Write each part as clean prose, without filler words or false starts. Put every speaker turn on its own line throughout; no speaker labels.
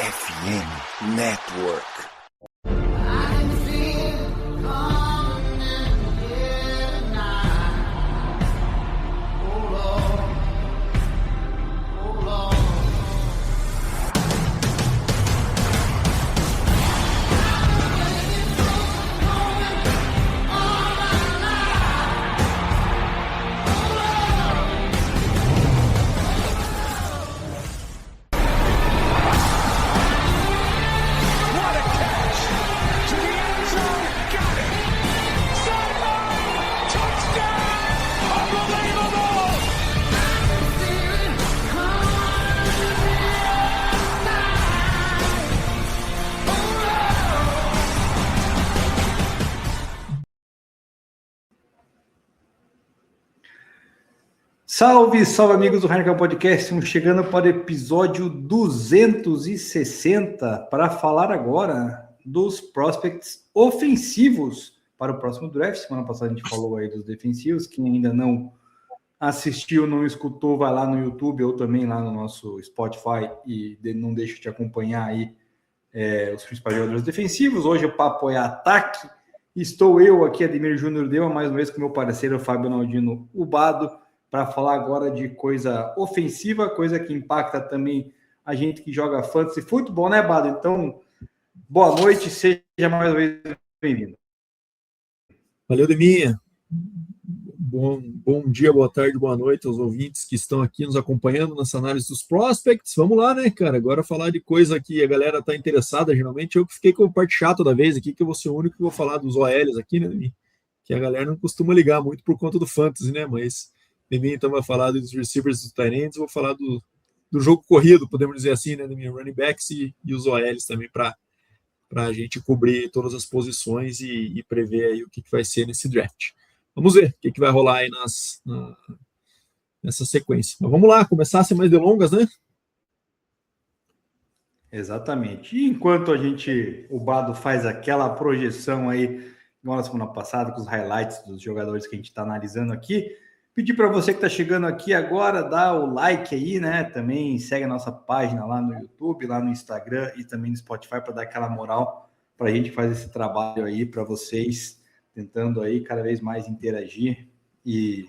FM Network.
Salve, salve amigos do Heineken Podcast, estamos chegando para o episódio 260 para falar agora dos prospects ofensivos para o próximo draft. Semana passada a gente falou aí dos defensivos, quem ainda não assistiu, não escutou, vai lá no YouTube ou também lá no nosso Spotify e não deixa de acompanhar aí os principais jogadores defensivos. Hoje o papo é ataque, estou eu aqui, Ademir Júnior Deu, mais uma vez com meu parceiro Fábio Naldino Ubado, para falar agora de coisa ofensiva, coisa que impacta também a gente que joga fantasy futebol, né, Bado? Então, boa noite, seja mais uma vez bem-vindo.
Valeu, Deminha. Bom dia, boa tarde, boa noite aos ouvintes que estão aqui nos acompanhando nessa análise dos prospects. Vamos lá, né, cara? Agora falar de coisa que a galera está interessada, geralmente. Eu que fiquei com a parte chata da vez aqui, que eu vou ser o único que vou falar dos OLs aqui, né, Deminha? Que a galera não costuma ligar muito por conta do fantasy, né? Mas Deminha então vai falar dos receivers dos tight ends, vou falar do jogo corrido, podemos dizer assim, né, Deminha? Running backs e os OLs também, para a gente cobrir todas as posições e prever aí o que vai ser nesse draft. Vamos ver o que vai rolar aí nessa sequência. Mas vamos lá, começar sem mais delongas, né?
Exatamente. E enquanto o Bado faz aquela projeção aí, igual na semana passada, com os highlights dos jogadores que a gente está analisando aqui, pedir para você que está chegando aqui agora, dá o like aí, né? Também segue a nossa página lá no YouTube, lá no Instagram e também no Spotify para dar aquela moral para a gente fazer esse trabalho aí para vocês, tentando aí cada vez mais interagir e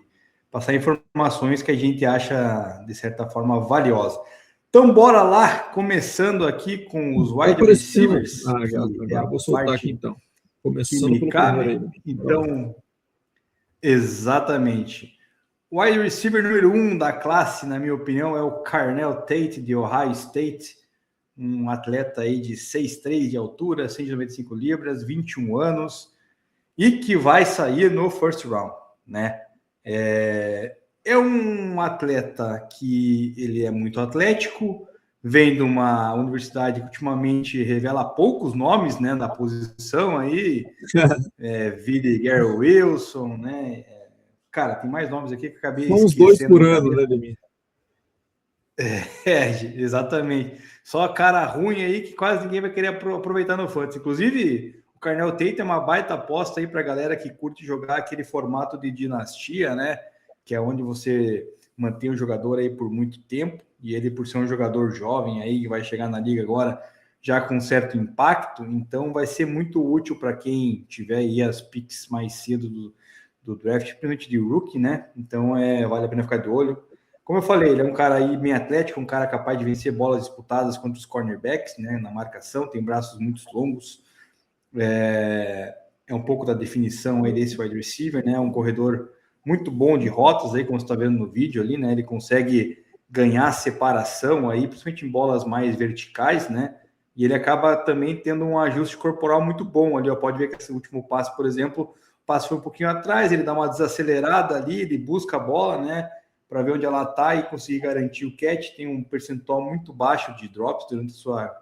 passar informações que a gente acha, de certa forma, valiosa. Então, bora lá, começando aqui com os wide receivers.
Agora vou soltar aqui, então.
Começando pelo primeiro aí. Então, exatamente. O wide receiver número 1 da classe, na minha opinião, é o Carnell Tate, de Ohio State, um atleta aí de 6'3 de altura, 195 libras, 21 anos, e que vai sair no first round, né? É um atleta que ele é muito atlético, vem de uma universidade que ultimamente revela poucos nomes, né, na posição aí, Vidi Gary Wilson, né? Cara, tem mais nomes aqui que eu acabei
esquecendo. Uns 2 por ano, né, Demir?
Exatamente. Só cara ruim aí que quase ninguém vai querer aproveitar no fantasy. Inclusive, o Carnell Tate é uma baita aposta aí para a galera que curte jogar aquele formato de dinastia, né? Que é onde você mantém o jogador aí por muito tempo, e ele, por ser um jogador jovem aí, que vai chegar na liga agora já com certo impacto, então vai ser muito útil para quem tiver aí as picks mais cedo do draft, principalmente de rookie, né? Então vale a pena ficar de olho. Como eu falei, ele é um cara aí bem atlético, um cara capaz de vencer bolas disputadas contra os cornerbacks, né? Na marcação, tem braços muito longos. É um pouco da definição aí desse wide receiver, né? Um corredor muito bom de rotas aí, como você está vendo no vídeo ali, né? Ele consegue ganhar separação aí, principalmente em bolas mais verticais, né? E ele acaba também tendo um ajuste corporal muito bom ali, ó. Pode ver que esse último passe, por exemplo, o passe foi um pouquinho atrás, ele dá uma desacelerada ali, ele busca a bola, né? Para ver onde ela está e conseguir garantir o catch. Tem um percentual muito baixo de drops durante sua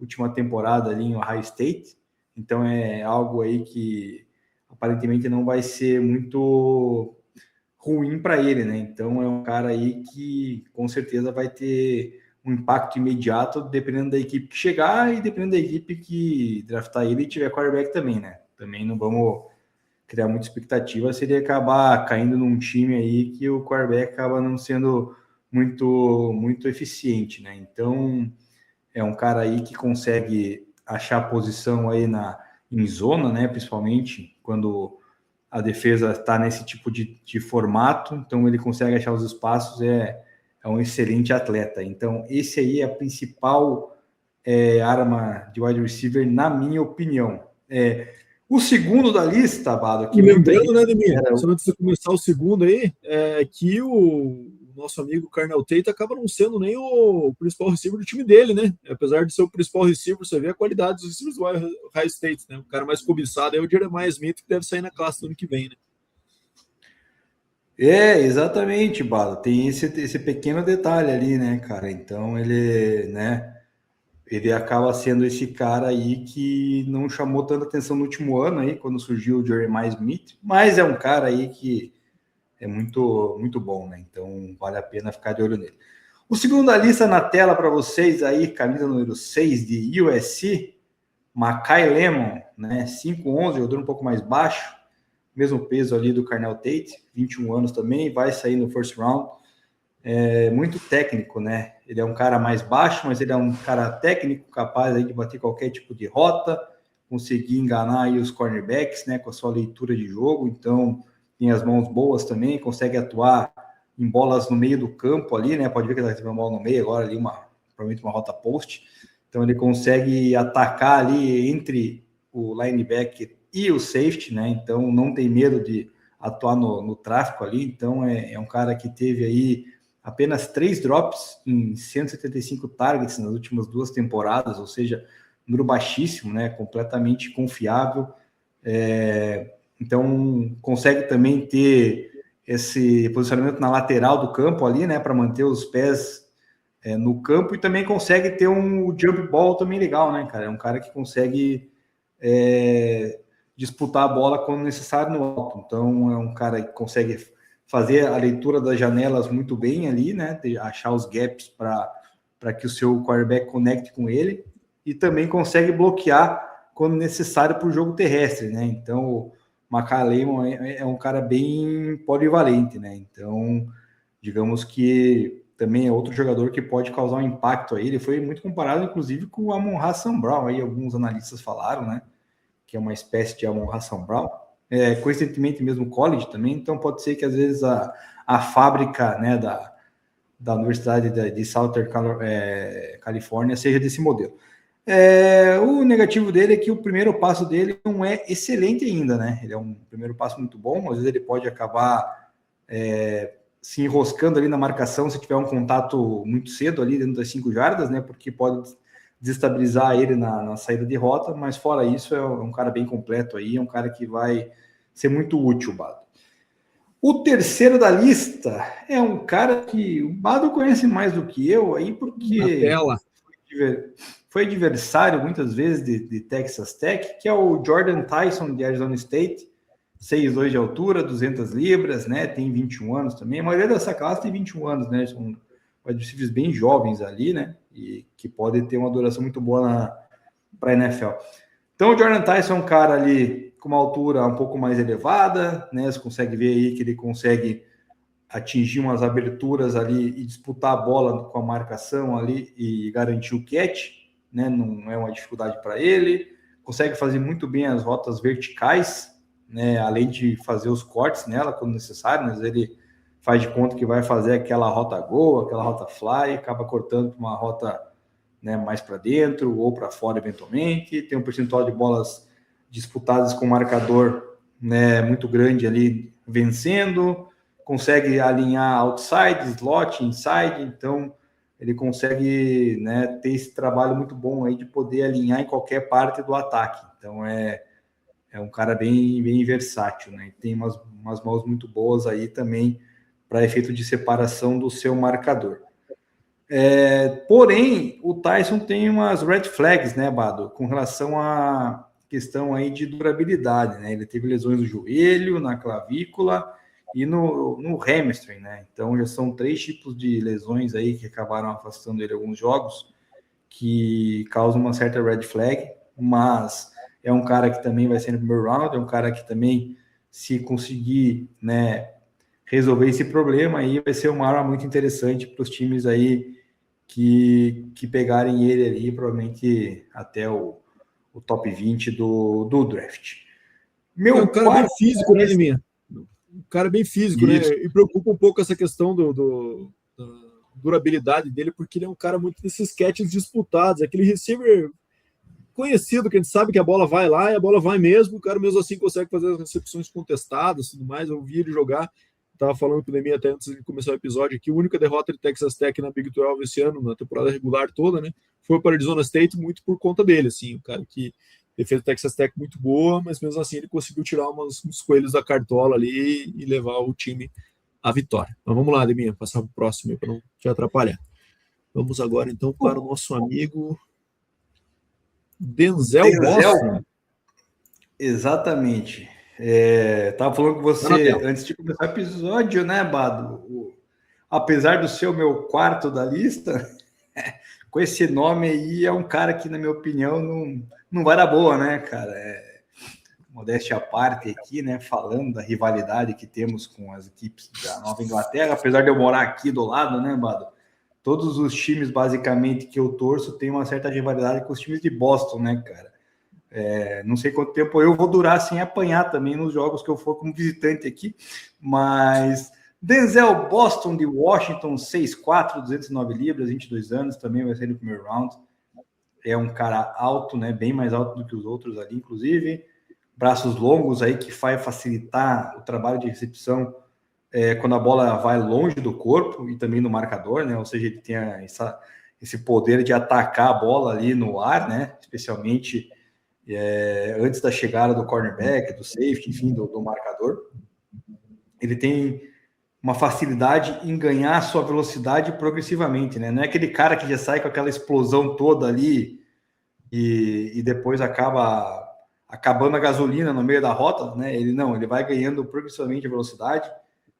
última temporada ali em Ohio State. Então é algo aí que aparentemente não vai ser muito ruim para ele, né? Então é um cara aí que com certeza vai ter um impacto imediato, dependendo da equipe que chegar e dependendo da equipe que draftar ele e tiver quarterback também, né? Também não vamos criar muita expectativa se ele acabar caindo num time aí que o quarterback acaba não sendo muito eficiente, né? Então é um cara aí que consegue achar posição aí em zona, né? Principalmente quando a defesa está nesse tipo de formato, então ele consegue achar os espaços, é um excelente atleta. Então, esse aí é a principal arma de wide receiver, na minha opinião. O segundo da lista, Bado, que
E
muita
lembrando,
gente
né, Demir,
era
só antes de começar o segundo aí, que o nosso amigo Carnell Tate acaba não sendo nem o principal receiver do time dele, né? Apesar de ser o principal receiver, você vê a qualidade dos receivers do Ohio State, né? O cara mais cobiçado é o Jeremiah Smith, que deve sair na classe do ano que vem, né?
Exatamente, Bado. Tem esse pequeno detalhe ali, né, cara? Então ele, né? Ele acaba sendo esse cara aí que não chamou tanta atenção no último ano aí, quando surgiu o Jeremiah Smith, mas é um cara aí que é muito, muito bom, né? Então vale a pena ficar de olho nele. O segundo da lista na tela para vocês aí, camisa número 6 de USC, Makai Lemon, né? 5'11", jogador um pouco mais baixo, mesmo peso ali do Carnell Tate, 21 anos também, vai sair no first round. Muito técnico, né? Ele é um cara mais baixo, mas ele é um cara técnico, capaz aí de bater qualquer tipo de rota, conseguir enganar aí os cornerbacks, né? Com a sua leitura de jogo. Então, tem as mãos boas também, consegue atuar em bolas no meio do campo ali, né? Pode ver que ele tem uma bola no meio agora ali, provavelmente uma rota post. Então, ele consegue atacar ali entre o linebacker e o safety, né? Então, não tem medo de atuar no tráfico ali. Então, é um cara que teve aí apenas 3 drops em 175 targets nas últimas 2 temporadas, ou seja, número baixíssimo, né? Completamente confiável. Então, consegue também ter esse posicionamento na lateral do campo ali, né? Para manter os pés no campo, e também consegue ter um jump ball também legal, né, cara? É um cara que consegue disputar a bola quando necessário no alto. Então, é um cara que consegue fazer a leitura das janelas muito bem ali, né? Achar os gaps para que o seu quarterback conecte com ele, e também consegue bloquear quando necessário para o jogo terrestre, né? Então, o McCallum é um cara bem polivalente, né? Então, digamos que também é outro jogador que pode causar um impacto aí. Ele foi muito comparado, inclusive, com o Amon-Ra St. Brown, aí alguns analistas falaram, né? Que é uma espécie de Amon-Ra St. Brown. Coincidentemente mesmo college também, então pode ser que às vezes a fábrica, né, da Universidade de Southern Califórnia seja desse modelo. O negativo dele é que o primeiro passo dele não é excelente ainda, né? Ele é um primeiro passo muito bom, às vezes ele pode acabar se enroscando ali na marcação se tiver um contato muito cedo ali dentro das 5 jardas, né? Porque pode desestabilizar ele na saída de rota, mas fora isso é um cara bem completo aí, é um cara que vai ser muito útil, Bado. O terceiro da lista é um cara que o Bado conhece mais do que eu aí, porque foi adversário muitas vezes de Texas Tech, que é o Jordan Tyson de Arizona State, 6'2" de altura, 200 libras, né? Tem 21 anos também. A maioria dessa classe tem 21 anos, né? São adversários bem jovens ali, né? E que podem ter uma duração muito boa para a NFL. Então, o Jordan Tyson é um cara ali com uma altura um pouco mais elevada, né? Você consegue ver aí que ele consegue atingir umas aberturas ali e disputar a bola com a marcação ali e garantir o catch, né? Não é uma dificuldade para ele. Consegue fazer muito bem as rotas verticais, né? Além de fazer os cortes nela quando necessário, mas ele faz de conta que vai fazer aquela rota go, aquela rota fly, acaba cortando uma rota, né, mais para dentro ou para fora eventualmente. Tem um percentual de bolas disputadas com marcador, né, muito grande ali vencendo. Consegue alinhar outside, slot, inside. Então ele consegue, né, ter esse trabalho muito bom aí de poder alinhar em qualquer parte do ataque. Então é um cara bem, bem versátil, né? Tem umas mãos muito boas aí também para efeito de separação do seu marcador. Porém, o Tyson tem umas red flags, né, Bado, com relação à questão aí de durabilidade, né? Ele teve lesões no joelho, na clavícula e no hamstring, né? Então já são 3 tipos de lesões aí que acabaram afastando ele alguns jogos, que causam uma certa red flag, mas é um cara que também vai ser no primeiro round, é um cara que também, se conseguir, né, resolver esse problema, aí vai ser uma arma muito interessante para os times aí que pegarem ele ali, provavelmente até o top 20 do draft.
É um cara bem físico, né, Liminha? Um cara bem físico, né? E preocupa um pouco essa questão da durabilidade dele, porque ele é um cara muito desses catches disputados, aquele receiver conhecido, que a gente sabe que a bola vai lá e a bola vai mesmo, o cara mesmo assim consegue fazer as recepções contestadas e tudo mais. Eu vi ele jogar, estava falando com o Liminha até antes de começar o episódio aqui, a única derrota de Texas Tech na Big 12 esse ano, na temporada regular toda, né? Foi para Arizona State muito por conta dele, assim, o cara que defesa do Texas Tech muito boa, mas mesmo assim ele conseguiu tirar uns coelhos da cartola ali e levar o time à vitória. Mas vamos lá, Deminha, passar para o próximo para não te atrapalhar. Vamos agora então para o nosso amigo Denzel Boston.
Exatamente. Tava falando com você antes de começar o episódio, né, Bado? Apesar do ser o meu quarto da lista, com esse nome aí, é um cara que, na minha opinião, não vai dar boa, né, cara? Modéstia à parte aqui, né, falando da rivalidade que temos com as equipes da Nova Inglaterra, apesar de eu morar aqui do lado, né, Bado? Todos os times, basicamente, que eu torço, tem uma certa rivalidade com os times de Boston, né, cara? Não sei quanto tempo eu vou durar sem apanhar também nos jogos que eu for como visitante aqui, mas Denzel Boston de Washington, 6'4", 209 libras, 22 anos, também vai ser no primeiro round. É um cara alto, né, bem mais alto do que os outros ali, inclusive. Braços longos aí que vai facilitar o trabalho de recepção quando a bola vai longe do corpo e também no marcador, né? Ou seja, ele tem esse poder de atacar a bola ali no ar, né? Especialmente antes da chegada do cornerback, do safety, enfim, do marcador. Ele tem uma facilidade em ganhar a sua velocidade progressivamente, né? Não é aquele cara que já sai com aquela explosão toda ali e depois acabando a gasolina no meio da rota, né? Ele vai ganhando progressivamente a velocidade.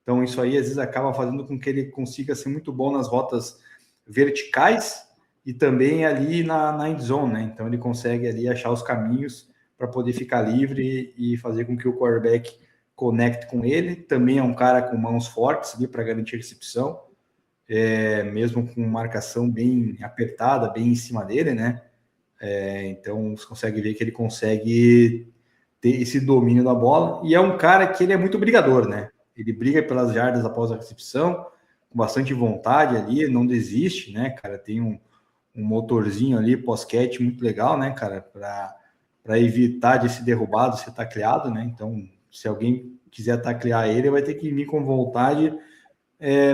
Então, isso aí, às vezes, acaba fazendo com que ele consiga ser muito bom nas rotas verticais e também ali na end zone, né? Então, ele consegue ali achar os caminhos para poder ficar livre e fazer com que o quarterback conecte com ele. Também é um cara com mãos fortes ali para garantir a recepção, mesmo com marcação bem apertada, bem em cima dele, né? Então, você consegue ver que ele consegue ter esse domínio da bola. E é um cara que ele é muito brigador, né? Ele briga pelas jardas após a recepção, com bastante vontade ali, não desiste, né, cara? Tem um motorzinho ali, pós-catch, muito legal, né, cara? Para evitar de ser derrubado, ser tacleado, né? Então, se alguém quiser taclear ele, vai ter que vir com vontade,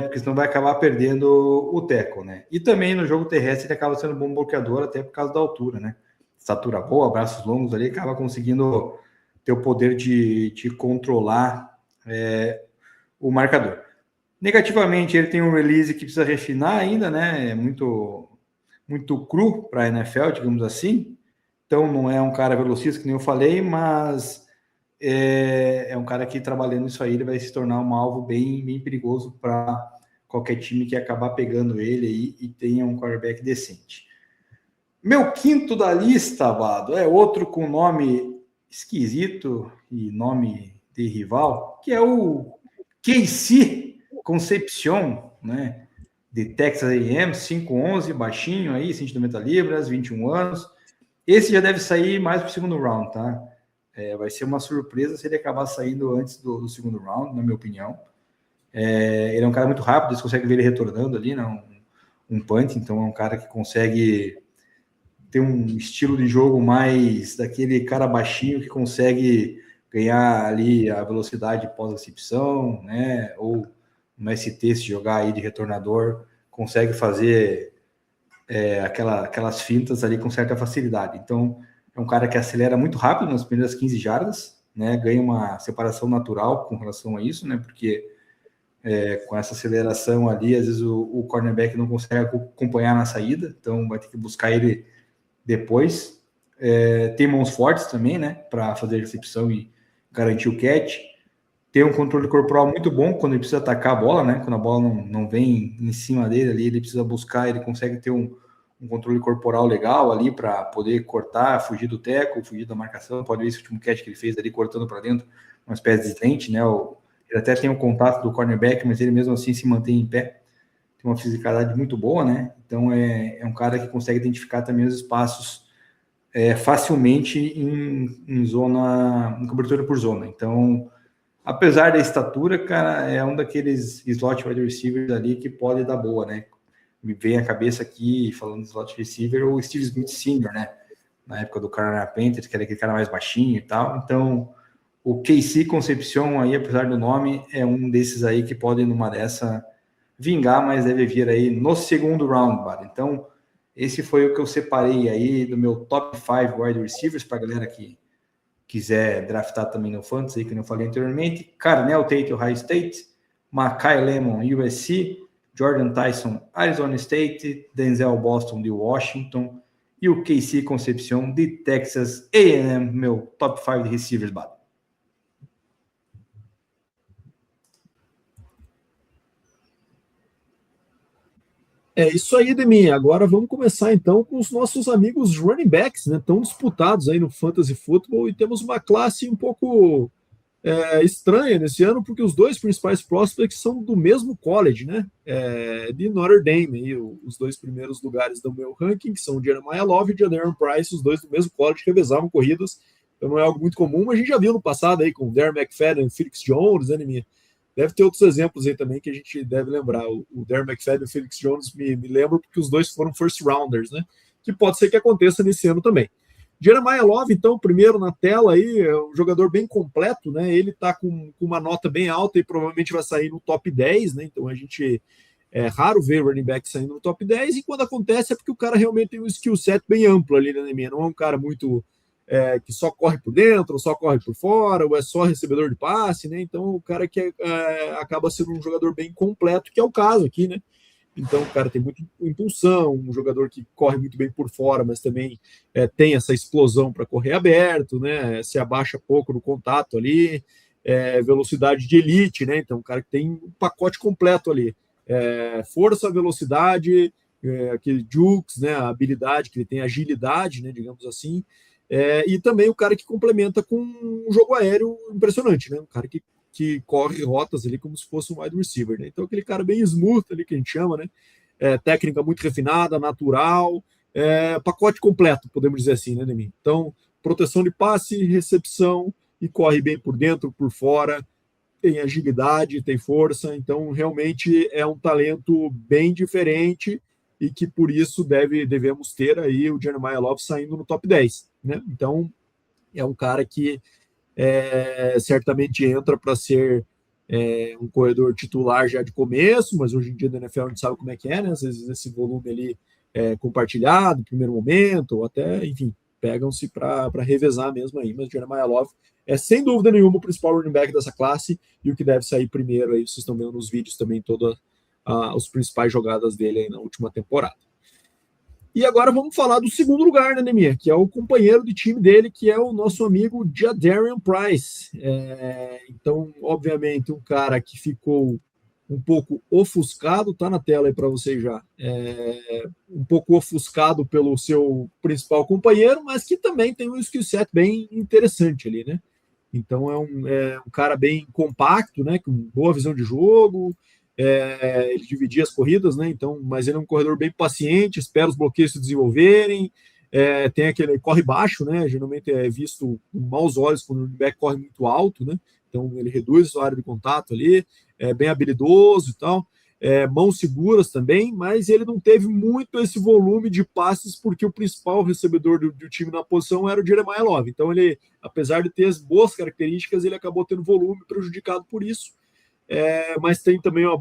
porque senão vai acabar perdendo o tackle, né? E também no jogo terrestre ele acaba sendo um bom bloqueador, até por causa da altura, né? Estatura boa, braços longos ali, acaba conseguindo ter o poder de controlar o marcador. Negativamente, ele tem um release que precisa refinar ainda, né? É muito cru para a NFL, digamos assim. Então, não é um cara velocista, que nem eu falei, mas é um cara que, trabalhando isso aí, ele vai se tornar um alvo bem, bem perigoso para qualquer time que acabar pegando ele aí e tenha um quarterback decente. Meu quinto da lista, Vado, é outro com nome esquisito e nome de rival, que é o Casey Concepcion, né? De Texas A&M, 5'11", baixinho aí, 190 libras, 21 anos. Esse já deve sair mais para o segundo round, tá? Vai ser uma surpresa se ele acabar saindo antes do segundo round, na minha opinião. Ele é um cara muito rápido, você consegue ver ele retornando ali, né? Um punt, então é um cara que consegue ter um estilo de jogo mais daquele cara baixinho que consegue ganhar ali a velocidade pós-recepção, né? Ou no ST, se jogar aí de retornador, consegue fazer aquelas fintas ali com certa facilidade. Então, é um cara que acelera muito rápido nas primeiras 15 jardas, né? Ganha uma separação natural com relação a isso, né? Porque com essa aceleração ali, às vezes o cornerback não consegue acompanhar na saída, então vai ter que buscar ele depois. Tem mãos fortes também, né? Para fazer a recepção e garantir o catch. Tem um controle corporal muito bom quando ele precisa atacar a bola, né? Quando a bola não vem em cima dele ali, ele precisa buscar, ele consegue ter um controle corporal legal ali para poder cortar, fugir do tackle, fugir da marcação. Pode ver esse último catch que ele fez ali, cortando para dentro, uma espécie de lente, né? Ele até tem o contato do cornerback, mas ele mesmo assim se mantém em pé. tem uma fisicalidade muito boa, né? Então é um cara que consegue identificar também os espaços facilmente em zona, em cobertura por zona. Então, apesar da estatura, cara, é um daqueles slot wide receivers ali que pode dar boa, né? Me vem à cabeça aqui, falando de slot receiver, o Steve Smith Sr., né? Na época do Carolina Panthers, que era aquele cara mais baixinho e tal. Então, o KC Concepcion aí, apesar do nome, é um desses aí que pode, numa dessa, vingar, mas deve vir aí no segundo round, cara. Então, esse foi o que eu separei aí do meu top 5 wide receivers, para a galera que quiser draftar também no Fantasy, que eu falei anteriormente. Carnell Tate, Ohio State, Makai Lemon, USC, Jordan Tyson, Arizona State, Denzel Boston, de Washington, e o KC Concepcion, de Texas A&M, meu top 5 de receivers, Bado.
É isso aí, Demi. Agora vamos começar então com os nossos amigos running backs, né? Tão disputados aí no Fantasy Football, e temos uma classe um pouco estranha nesse ano, porque os dois principais prospects são do mesmo college, né? De Notre Dame, aí, os dois primeiros lugares do meu ranking, que são o Jeremiah Love e o Jadarian Price, os dois do mesmo college, revezavam corridas. Então não é algo muito comum, mas a gente já viu no passado aí com o Darren McFadden e Felix Jones, né, minha? Deve ter outros exemplos aí também que a gente deve lembrar. O Darren McFadden e o Felix Jones me lembram porque os dois foram first rounders, né? Que pode ser que aconteça nesse ano também. Jeremiah Love, então, primeiro na tela aí, é um jogador bem completo, né? Ele tá com uma nota bem alta e provavelmente vai sair no top 10, né? Então a gente é raro ver running back saindo no top 10, e quando acontece é porque o cara realmente tem um skill set bem amplo ali, né, minha? Não é um cara muito que só corre por dentro, ou só corre por fora, ou é só recebedor de passe, né? Então o cara que acaba sendo um jogador bem completo, que é o caso aqui, né? Então, o cara tem muita impulsão, um jogador que corre muito bem por fora, mas também tem essa explosão para correr aberto, né? Se abaixa pouco no contato ali, velocidade de elite, né? Então, um cara que tem um pacote completo ali. Força, velocidade, aquele jukes, né? A habilidade que ele tem, agilidade, né? Digamos assim. E também o cara que complementa com um jogo aéreo impressionante, né? Um cara que corre rotas ali como se fosse um wide receiver, né? Então aquele cara bem smooth ali que a gente chama, né? Técnica muito refinada, natural, pacote completo, podemos dizer assim, né, Nemi? Então, proteção de passe, recepção, e corre bem por dentro, por fora, tem agilidade, tem força, então realmente é um talento bem diferente e que por isso devemos ter aí o Jeremiah Love saindo no top 10, né? Então é um cara que certamente entra para ser um corredor titular já de começo, mas hoje em dia na NFL a gente sabe como é que é, né? Às vezes esse volume ali compartilhado no primeiro momento, ou até, enfim, pegam-se para revezar mesmo aí, mas Jeremiah Love é sem dúvida nenhuma o principal running back dessa classe, e o que deve sair primeiro aí, vocês estão vendo nos vídeos também todas as principais jogadas dele aí na última temporada. E agora vamos falar do segundo lugar, né, Nemir? Que é o companheiro de time dele, que é o nosso amigo Jadarian Price. Então, obviamente, um cara que ficou um pouco ofuscado, tá na tela aí para você já, um pouco ofuscado pelo seu principal companheiro, mas que também tem um skill set bem interessante ali, né? Então é um cara bem compacto, né? Com boa visão de jogo, ele dividia as corridas, né? Então, mas ele é um corredor bem paciente, espera os bloqueios se desenvolverem, tem aquele corre baixo, né? Geralmente é visto com maus olhos quando o running back corre muito alto, né? Então ele reduz a sua área de contato ali, é bem habilidoso e tal, mãos seguras também, mas ele não teve muito esse volume de passes porque o principal recebedor do time na posição era o Jeremiah Love. Então ele, apesar de ter as boas características, ele acabou tendo volume prejudicado por isso. Mas tem também uma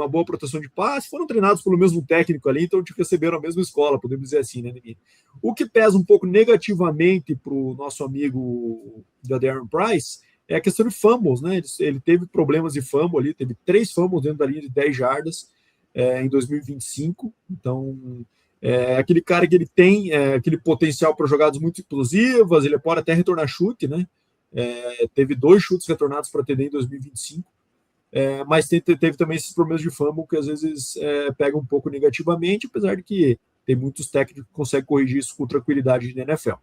boa proteção de passe, foram treinados pelo mesmo técnico ali, então receberam a mesma escola, podemos dizer assim, né, Nini? O que pesa um pouco negativamente para o nosso amigo Jadarian Price é a questão de fumbles, né? Ele teve problemas de fumble ali, teve 3 fumbles dentro da linha de 10 jardas em 2025, então aquele cara que ele tem aquele potencial para jogadas muito explosivas, ele pode até retornar chute, né? Teve 2 chutes retornados para TD em 2025, mas teve também esses problemas de fumble que às vezes pegam um pouco negativamente, apesar de que tem muitos técnicos que conseguem corrigir isso com tranquilidade na NFL.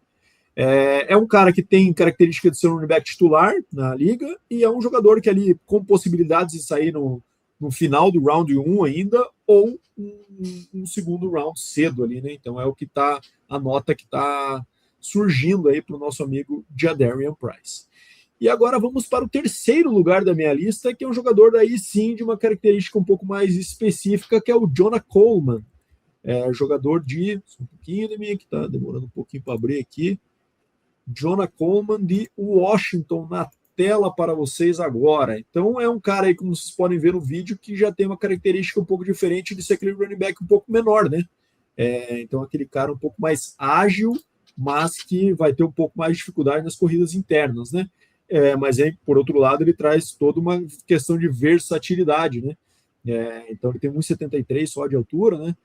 É um cara que tem característica de ser um running back titular na liga e é um jogador que ali com possibilidades de sair no no final do round 1 ainda, ou um segundo round cedo ali, né? Então é o que tá, a nota que está surgindo aí para o nosso amigo Jadarian Price. E agora vamos para o terceiro lugar da minha lista, que é um jogador aí sim de uma característica um pouco mais específica, que é o Jonah Coleman. Jogador de... Um pouquinho de mim, que está demorando um pouquinho para abrir aqui. Jonah Coleman de Washington na tela para vocês agora. Então é um cara aí, como vocês podem ver no vídeo, que já tem uma característica um pouco diferente de ser aquele running back um pouco menor, né? Então aquele cara um pouco mais ágil, mas que vai ter um pouco mais de dificuldade nas corridas internas, né? Mas aí, por outro lado, ele traz toda uma questão de versatilidade, né? Então ele tem 1,73 só de altura, né?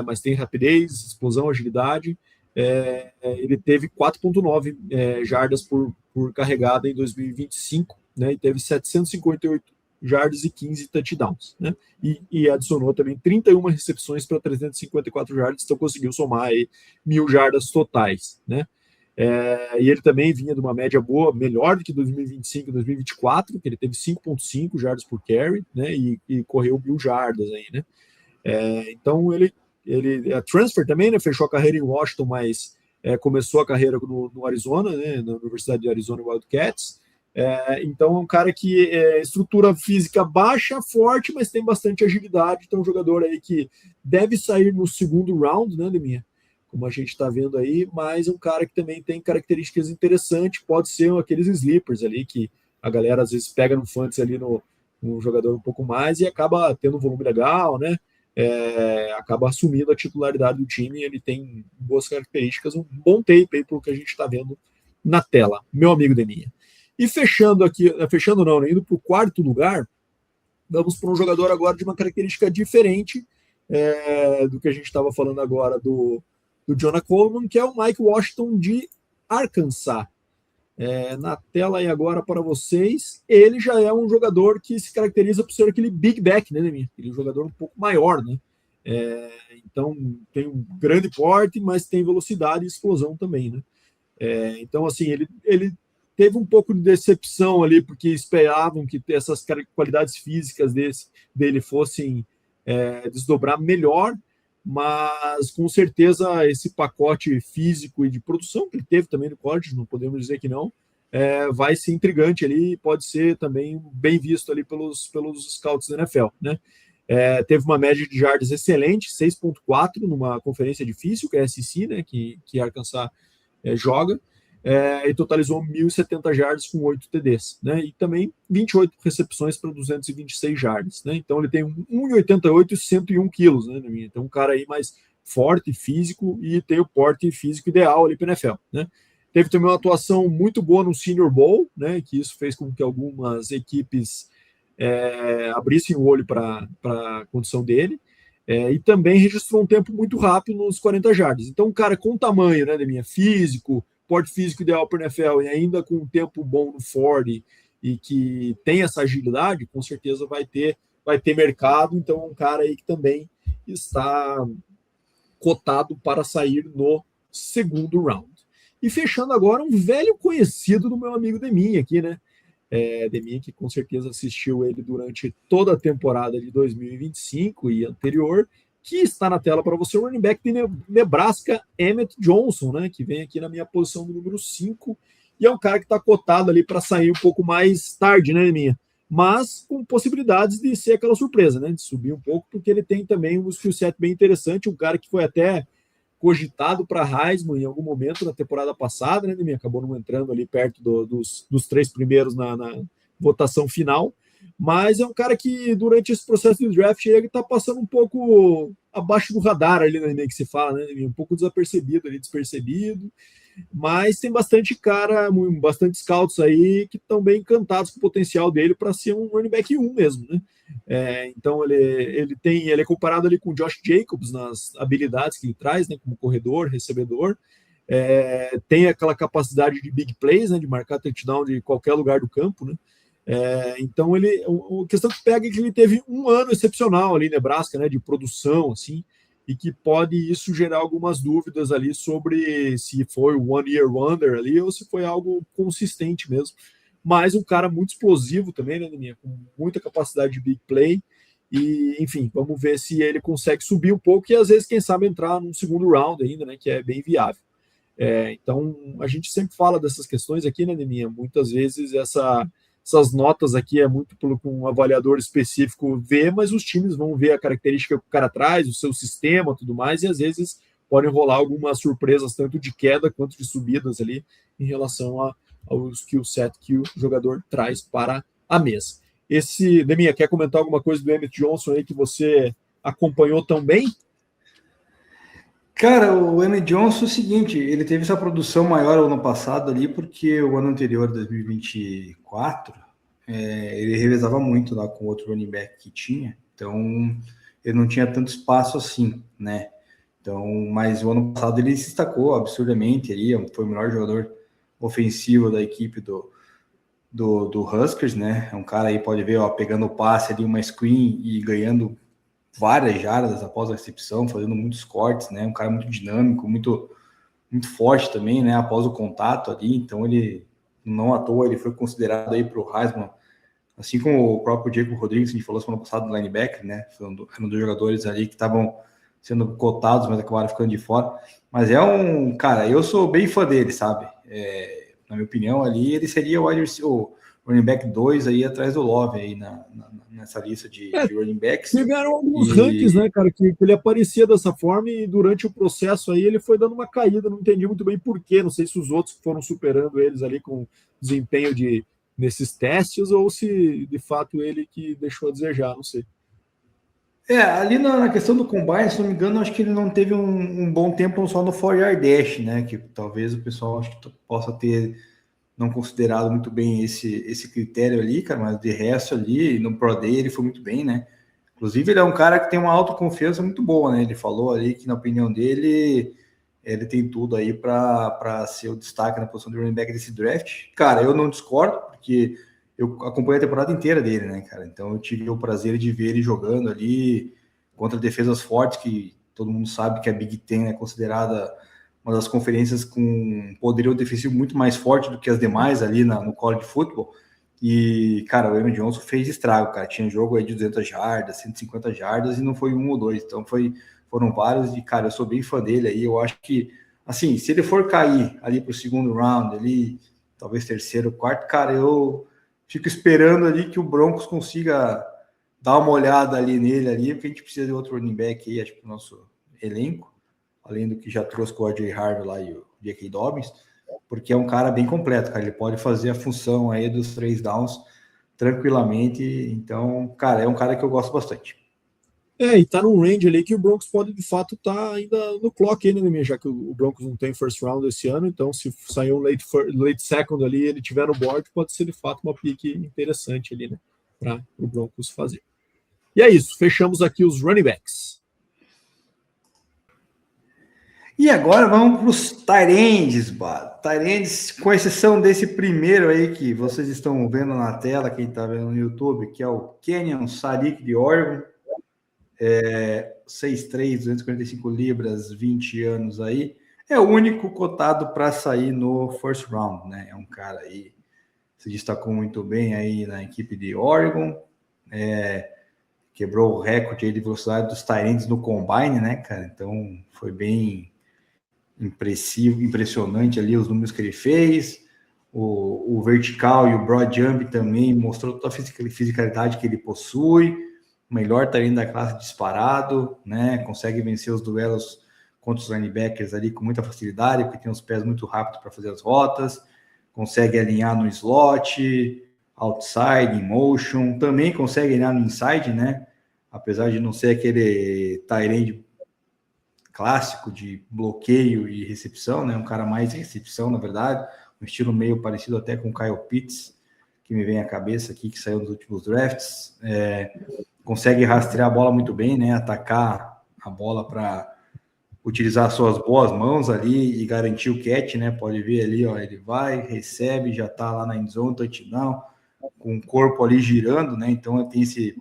Mas tem rapidez, explosão, agilidade. Ele teve 4,9 jardas por carregada em 2025, né? E teve 758 jardas e 15 touchdowns, né? E adicionou também 31 recepções para 354 jardas, então conseguiu somar aí 1.000 jardas totais, né? E ele também vinha de uma média boa, melhor do que 2025 e 2024, que ele teve 5,5 jardas por carry, né? E correu 1.000 jardas aí, né? Então ele é transfer também, né? Fechou a carreira em Washington, mas começou a carreira no Arizona, né? Na Universidade de Arizona Wildcats. Então é um cara que estrutura física baixa, forte, mas tem bastante agilidade. Então é um jogador aí que deve sair no segundo round, né, Deminha? Como a gente está vendo aí, mas é um cara que também tem características interessantes, pode ser aqueles sleepers ali, que a galera às vezes pega no fantasy ali no jogador um pouco mais e acaba tendo um volume legal, né? Acaba assumindo a titularidade do time, ele tem boas características, um bom tape aí para o que a gente está vendo na tela, meu amigo Deminha. E fechando não, né, indo para o quarto lugar, vamos para um jogador agora de uma característica diferente do que a gente estava falando agora do Jonah Coleman, que é o Mike Washington de Arkansas. Na tela aí agora para vocês, ele já é um jogador que se caracteriza por ser aquele big back, né, Deminha? Aquele jogador um pouco maior, né? Então tem um grande porte, mas tem velocidade e explosão também, né? Então, assim, ele teve um pouco de decepção ali, porque esperavam que essas qualidades físicas dele fossem desdobrar melhor, mas com certeza esse pacote físico e de produção que ele teve também no college, não podemos dizer que não, vai ser intrigante ali e pode ser também bem visto ali pelos scouts da NFL, né? Teve uma média de jardas excelente, 6,4 numa conferência difícil, que é a SEC, né, que Arkansas joga, e totalizou 1.070 jardas com 8 TDs, né? E também 28 recepções para 226 jardas, né? Então ele tem 1,88 e 101 quilos, né? Então um cara aí mais forte, físico, e tem o porte físico ideal ali para a NFL, né? Teve também uma atuação muito boa no Senior Bowl, né? Que isso fez com que algumas equipes abrissem o olho para a condição dele. E também registrou um tempo muito rápido nos 40 jardas. Então, um cara com tamanho, né, Deminha, físico, porte físico ideal para o NFL e ainda com um tempo bom no 40 e que tem essa agilidade, com certeza vai ter mercado. Então, é um cara aí que também está cotado para sair no segundo round. E fechando agora, um velho conhecido do meu amigo Deminha aqui, né? Deminha, que com certeza assistiu ele durante toda a temporada de 2025 e anterior, que está na tela para você, o running back de Nebraska, Emmett Johnson, né, que vem aqui na minha posição do número 5, e é um cara que está cotado ali para sair um pouco mais tarde, né, Deminha? Mas com possibilidades de ser aquela surpresa, né, de subir um pouco, porque ele tem também um skill set bem interessante, um cara que foi até cogitado para Heisman em algum momento na temporada passada, né, Deminha? Acabou não entrando ali perto dos 3 primeiros na votação final, mas é um cara que durante esse processo de draft ele está passando um pouco abaixo do radar ali, né, que se fala, né, um pouco desapercebido ali, despercebido, mas tem bastante bastante scouts aí que estão bem encantados com o potencial dele para ser um running back 1 mesmo, né? Então ele é comparado ali com o Josh Jacobs nas habilidades que ele traz, né, como corredor, recebedor, tem aquela capacidade de big plays, né, de marcar touchdown de qualquer lugar do campo, né? Então a questão que pega é que ele teve um ano excepcional ali em Nebraska, né, de produção, assim, e que pode isso gerar algumas dúvidas ali sobre se foi o one year wonder ali ou se foi algo consistente mesmo. Mas um cara muito explosivo também, né, Neminha, com muita capacidade de big play E, enfim, vamos ver se ele consegue subir um pouco e às vezes, quem sabe, entrar num segundo round ainda, né? Que é bem viável. Então, a gente sempre fala dessas questões aqui, né, Neminha? Muitas vezes essas notas aqui é muito pelo que um avaliador específico vê, mas os times vão ver a característica que o cara traz, o seu sistema, tudo mais, e às vezes podem rolar algumas surpresas, tanto de queda quanto de subidas ali, em relação ao skill set que o jogador traz para a mesa. Neminha, quer comentar alguma coisa do Emmett Johnson aí que você acompanhou tão bem?
Cara, o Emmett Johnson é o seguinte, ele teve essa produção maior ano passado ali, porque o ano anterior, 2024, ele revezava muito lá com outro running back que tinha, então ele não tinha tanto espaço assim, né? Então, mas o ano passado ele se destacou absurdamente ali, foi o melhor jogador ofensivo da equipe do Huskers, né? É um cara aí, pode ver, ó, pegando o passe ali, uma screen e ganhando várias jardas após a recepção, fazendo muitos cortes, né? Um cara muito dinâmico, muito forte também, né? Após o contato ali, então ele não à toa ele foi considerado aí para o Heisman, assim como o próprio Diego Rodrigues, que a gente falou semana passada do linebacker, né? Foi um dos jogadores ali que estavam sendo cotados, mas acabaram ficando de fora. Mas cara, eu sou bem fã dele, sabe? Na minha opinião, ali ele seria o running back 2 aí atrás do Love aí nessa lista de running backs.
Tiveram alguns rankings, né, cara, que ele aparecia dessa forma e durante o processo aí ele foi dando uma caída, não entendi muito bem por quê, não sei se os outros foram superando eles ali com desempenho nesses testes ou se de fato ele que deixou a desejar, não sei.
Ali na questão do combine, se não me engano, acho que ele não teve um bom tempo só no 4-yard dash, né? Que talvez o pessoal acho que possa ter não considerado muito bem esse critério ali, cara, mas de resto ali, no Pro Day ele foi muito bem, né? Inclusive, ele é um cara que tem uma autoconfiança muito boa, né? Ele falou ali que, na opinião dele, ele tem tudo aí para ser o destaque na posição de running back desse draft. Cara, eu não discordo, porque eu acompanhei a temporada inteira dele, né, cara? Então eu tive o prazer de ver ele jogando ali contra defesas fortes, que todo mundo sabe que a Big Ten é considerada uma das conferências com um poderio defensivo muito mais forte do que as demais ali no college football. E, cara, o Emmett Johnson fez estrago, cara. Tinha jogo aí de 200 jardas, 150 jardas, e não foi um ou dois. Então foram vários, e, cara, eu sou bem fã dele aí. Eu acho que, assim, se ele for cair ali pro segundo round, ali, talvez terceiro, quarto, cara, eu fico esperando ali que o Broncos consiga dar uma olhada ali nele, ali, porque a gente precisa de outro running back aí, acho que o nosso elenco, além do que já trouxe com o AJ Harvey lá e o J.K. Dobbins, porque é um cara bem completo, cara. Ele pode fazer a função aí dos 3 downs tranquilamente. Então, cara, é um cara que eu gosto bastante.
E tá num range ali que o Broncos pode de fato estar ainda no clock ainda, né, já que o Broncos não tem first round esse ano, então se sair um late second ali, ele tiver no board, pode ser de fato uma pick interessante ali, né, para o Broncos fazer. E é isso, fechamos aqui os running backs.
E agora vamos para os Tyrands, Tyrands, com exceção desse primeiro aí que vocês estão vendo na tela, quem está vendo no YouTube, que é o Kenyon Saric de Oregon, 6'3", 245 libras, 20 anos aí, é o único cotado para sair no first round, né? É um cara aí, se destacou muito bem aí na equipe de Oregon, quebrou o recorde aí de velocidade dos Tyrands no combine, né, cara? Então foi bem impressionante ali os números que ele fez, o vertical e o broad jump também mostrou toda a fisicalidade que ele possui, o melhor talento da classe disparado, né? Consegue vencer os duelos contra os linebackers ali com muita facilidade, porque tem os pés muito rápidos para fazer as rotas, consegue alinhar no slot, outside, in motion, também consegue alinhar no inside, né? Apesar de não ser aquele tight end clássico de bloqueio e recepção, né? Um cara mais de recepção, na verdade, um estilo meio parecido até com o Kyle Pitts, que me vem à cabeça aqui, que saiu nos últimos drafts. Consegue rastrear a bola muito bem, né? Atacar a bola para utilizar suas boas mãos ali e garantir o catch, né? Pode ver ali, ó, ele vai, recebe, já tá lá na endzone, touchdown, com o corpo ali girando, né? Então tem esse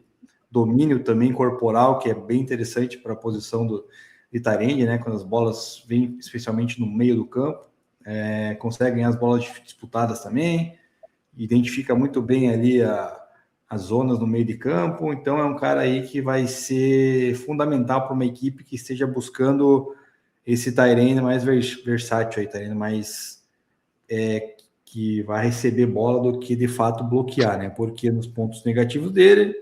domínio também corporal que é bem interessante para a posição de tight end, né? Quando as bolas vêm especialmente no meio do campo, consegue ganhar as bolas disputadas também, identifica muito bem ali a as zonas no meio de campo. Então é um cara aí que vai ser fundamental para uma equipe que esteja buscando esse tight end mais versátil aí, tight end mais que vai receber bola do que de fato bloquear, né? Porque nos pontos negativos dele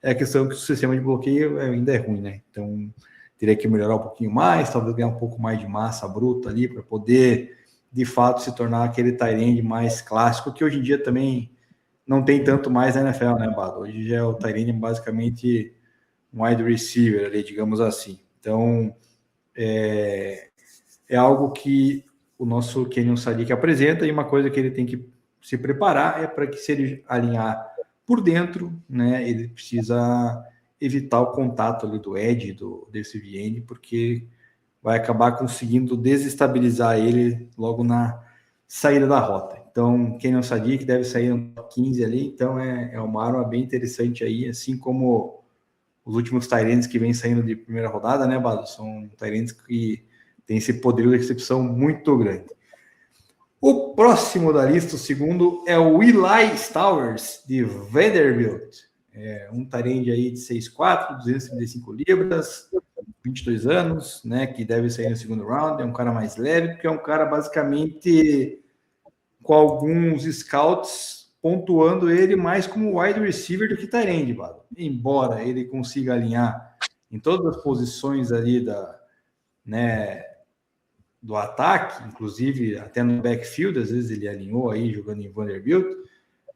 é a questão que o sistema de bloqueio ainda é ruim, né? Então teria que melhorar um pouquinho mais, talvez ganhar um pouco mais de massa bruta ali para poder de fato se tornar aquele tight end mais clássico, que hoje em dia também não tem tanto mais na NFL, né, Bado? Hoje já é o tight end basicamente um wide receiver ali, digamos assim. Então é algo que o nosso Kenyon Sadiq apresenta, e uma coisa que ele tem que se preparar é para que, se ele alinhar por dentro, né, ele precisa evitar o contato ali do edge, desse VN, porque vai acabar conseguindo desestabilizar ele logo na saída da rota. Então, Kenyon Sadiq deve sair no top 15 ali, então é uma arma bem interessante aí, assim como os últimos tight ends que vem saindo de primeira rodada, né, Bado? São tight ends que tem esse poder de recepção muito grande. O próximo da lista, o segundo, é o Eli Stowers, de Vanderbilt. Um tight end aí de 6'4", 235 libras, 22 anos, né, que deve sair no segundo round. É um cara mais leve, porque é um cara basicamente com alguns scouts pontuando ele mais como wide receiver do que tight end, Bado. Embora ele consiga alinhar em todas as posições ali do ataque, inclusive até no backfield, às vezes ele alinhou aí jogando em Vanderbilt,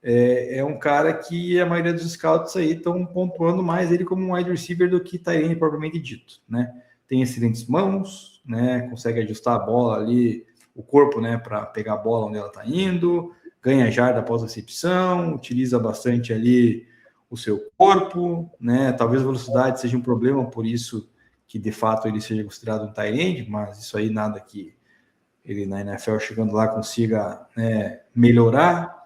é um cara que a maioria dos scouts aí estão pontuando mais ele como um wide receiver do que tight end propriamente dito, né? Tem excelentes mãos, né? Consegue ajustar a bola ali, o corpo, né, para pegar a bola onde ela está indo, ganha jarda após a recepção, utiliza bastante ali o seu corpo, né? Talvez a velocidade seja um problema, por isso que de fato ele seja considerado um tight end, mas isso aí nada que ele na NFL chegando lá consiga, né, melhorar.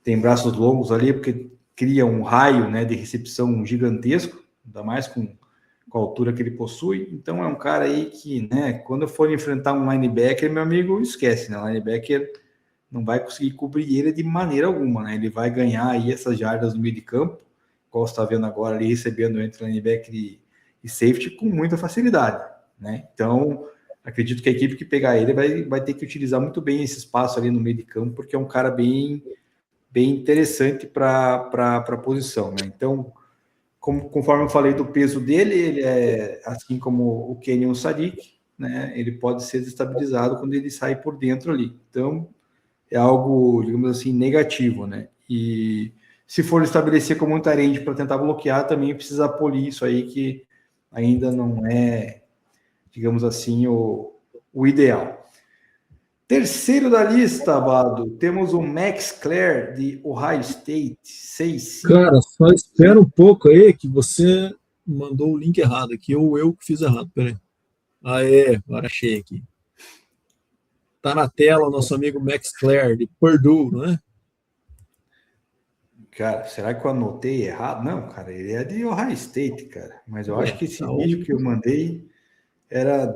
Tem braços longos ali, porque cria um raio, né, de recepção gigantesco, ainda mais com a altura que ele possui. Então é um cara aí que, né, quando for enfrentar um linebacker, meu amigo, esquece, né? O linebacker não vai conseguir cobrir ele de maneira alguma, né? Ele vai ganhar aí essas jardas no meio de campo, como você está vendo agora ali, recebendo entre linebacker e safety com muita facilidade, né? Então, acredito que a equipe que pegar ele vai ter que utilizar muito bem esse espaço ali no meio de campo, porque é um cara bem interessante para a posição, né? Então, conforme eu falei do peso dele, ele é assim como o Kenyon Sadiq, né? Ele pode ser desestabilizado quando ele sai por dentro ali. Então, é algo, digamos assim, negativo, né? E se for estabelecer como um tight end para tentar bloquear, também precisa polir isso aí, que ainda não é, digamos assim, o ideal. Terceiro da lista, Bado, temos o Max Clare, de Ohio State, 6'5".
Cara, só espera um pouco aí que você mandou o link errado aqui, ou eu que fiz errado, peraí. Agora achei aqui. Tá na tela o nosso amigo Max Clare, de Purdue, não é?
Da será que eu anotei errado? Não, cara, ele é de Ohio State, cara. Mas eu acho que esse vídeo que eu mandei era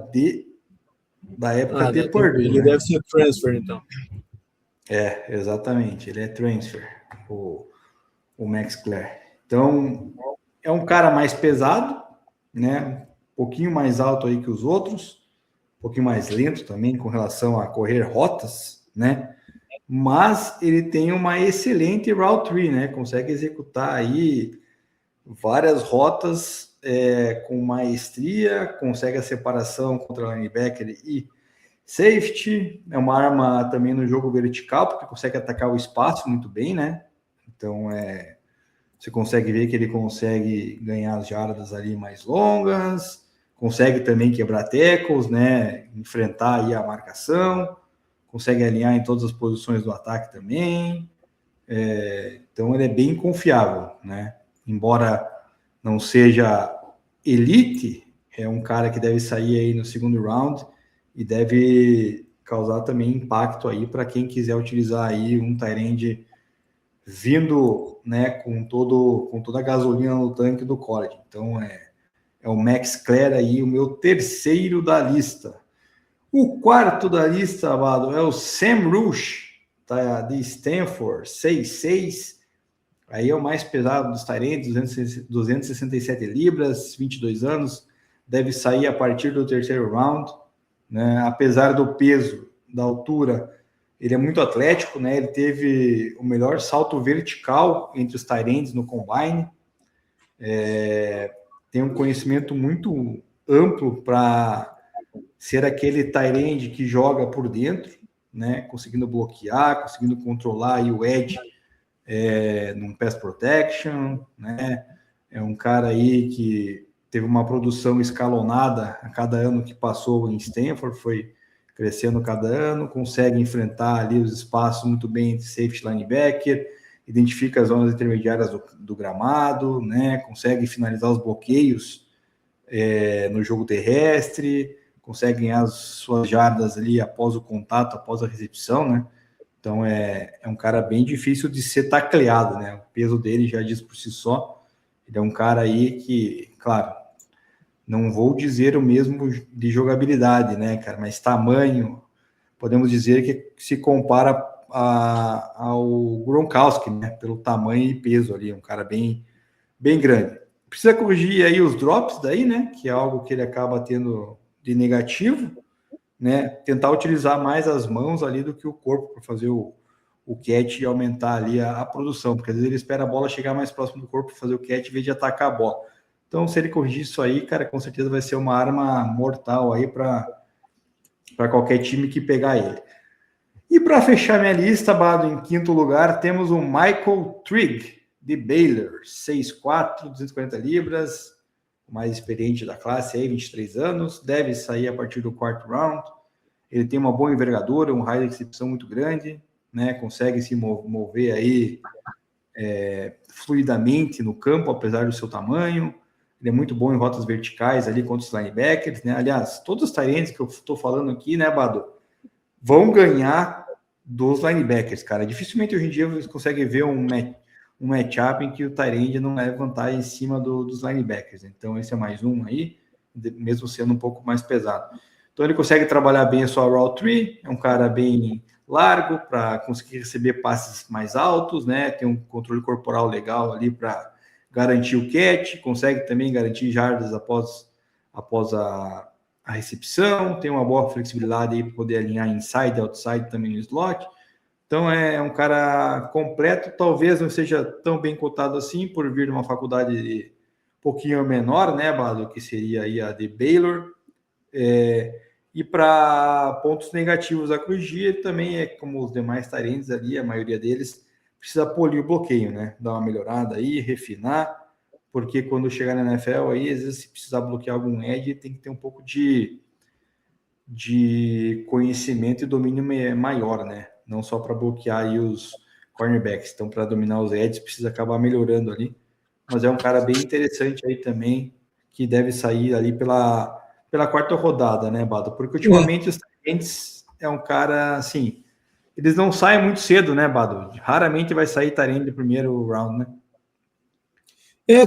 da época de Purdue,
ele deve ser transfer, então.
Exatamente. Ele é transfer, o Max Clare. Então, é um cara mais pesado, né? Um pouquinho mais alto aí que os outros, um pouquinho mais lento também com relação a correr rotas, né? Mas ele tem uma excelente route tree, né? Consegue executar aí várias rotas com maestria, consegue a separação contra linebacker e safety. É uma arma também no jogo vertical, porque consegue atacar o espaço muito bem, né? Então, você consegue ver que ele consegue ganhar as jardas ali mais longas, consegue também quebrar tackles, né? Enfrentar aí a marcação, consegue alinhar em todas as posições do ataque também. Então, ele é bem confiável, né? Embora não seja elite, é um cara que deve sair aí no segundo round e deve causar também impacto aí para quem quiser utilizar aí um tight end vindo, né, com toda a gasolina no tanque do college. Então, é o Max Clare aí, o meu terceiro da lista. O quarto da lista, Amado, é o Sam Rush, tá, de Stanford, 6'6", Aí é o mais pesado dos Tyrants, 267 libras, 22 anos, deve sair a partir do terceiro round, né? Apesar do peso, da altura, ele é muito atlético, né? Ele teve o melhor salto vertical entre os Tyrants no combine, tem um conhecimento muito amplo para ser aquele Tyrant que joga por dentro, né? Conseguindo bloquear, conseguindo controlar aí o edge num pass protection, né? É um cara aí que teve uma produção escalonada a cada ano que passou em Stanford, foi crescendo cada ano, consegue enfrentar ali os espaços muito bem entre safety e linebacker, identifica as zonas intermediárias do gramado, né? Consegue finalizar os bloqueios no jogo terrestre, consegue ganhar as suas jardas ali após o contato, após a recepção, né? Então é um cara bem difícil de ser tacleado, né? O peso dele já diz por si só. Ele é um cara aí que, claro, não vou dizer o mesmo de jogabilidade, né, cara? Mas tamanho, podemos dizer que se compara ao Gronkowski, né? Pelo tamanho e peso ali, um cara bem, bem grande. Precisa corrigir aí os drops daí, né? Que é algo que ele acaba tendo de negativo, né? Tentar utilizar mais as mãos ali do que o corpo para fazer o catch e aumentar ali a produção, porque às vezes ele espera a bola chegar mais próximo do corpo para fazer o catch em vez de atacar a bola. Então, se ele corrigir isso aí, cara, com certeza vai ser uma arma mortal aí para qualquer time que pegar ele. E para fechar minha lista, Bado, em quinto lugar, temos o Michael Trigg, de Baylor, 6'4", 240 libras, o mais experiente da classe aí, 23 anos, deve sair a partir do quarto round. Ele tem uma boa envergadura, um raio de recepção muito grande, né? Consegue se mover aí fluidamente no campo, apesar do seu tamanho. Ele é muito bom em rotas verticais ali contra os linebackers, né? Aliás, todos os Tyrants que eu estou falando aqui, né, Bado, vão ganhar dos linebackers, cara. Dificilmente hoje em dia você consegue ver um matchup em que o Tyrant não leva vantagem em cima dos linebackers. Então, esse é mais um aí, mesmo sendo um pouco mais pesado. Então, ele consegue trabalhar bem a sua route tree, é um cara bem largo para conseguir receber passes mais altos, né? Tem um controle corporal legal ali para garantir o catch, consegue também garantir jardas após a recepção, tem uma boa flexibilidade aí para poder alinhar inside e outside também no slot. Então é um cara completo, talvez não seja tão bem cotado assim, por vir de uma faculdade um pouquinho menor, né, Bado, que seria aí a de Baylor. E para pontos negativos a corrigir, também é como os demais Tyrants ali, a maioria deles precisa polir o bloqueio, né? Dar uma melhorada aí, refinar, porque quando chegar na NFL aí, às vezes se precisar bloquear algum edge, tem que ter um pouco de conhecimento e domínio maior, né? Não só para bloquear aí os cornerbacks. Então, para dominar os edges, precisa acabar melhorando ali. Mas é um cara bem interessante aí também, que deve sair ali pela quarta rodada, né, Bado? Porque ultimamente os Tyrants é um cara, assim, eles não saem muito cedo, né, Bado? Raramente vai sair Tyrant do primeiro round, né?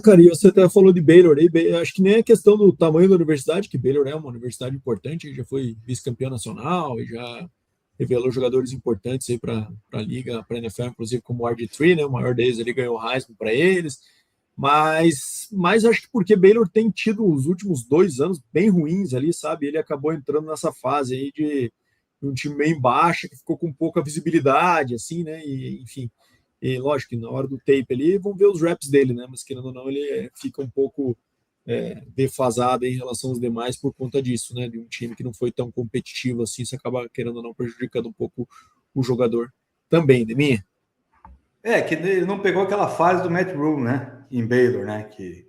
Cara, e você até falou de Baylor aí, acho que nem é questão do tamanho da universidade, que Baylor é uma universidade importante, já foi vice-campeão nacional e já revelou jogadores importantes aí para a liga, para a NFL, inclusive como o RG3, né, o maior deles, ele ganhou o Heisman para eles, mas acho que porque Baylor tem tido os últimos 2 anos bem ruins ali, sabe, ele acabou entrando nessa fase aí de um time meio em baixa, que ficou com pouca visibilidade, assim, né, e enfim. E lógico que na hora do tape ali vão ver os reps dele, né? Mas querendo ou não, ele fica um pouco defasado em relação aos demais por conta disso, né? De um time que não foi tão competitivo assim, isso acaba querendo ou não prejudicando um pouco o jogador também, Deminha.
Que ele não pegou aquela fase do Matt Rhule, né? Em Baylor, né? Que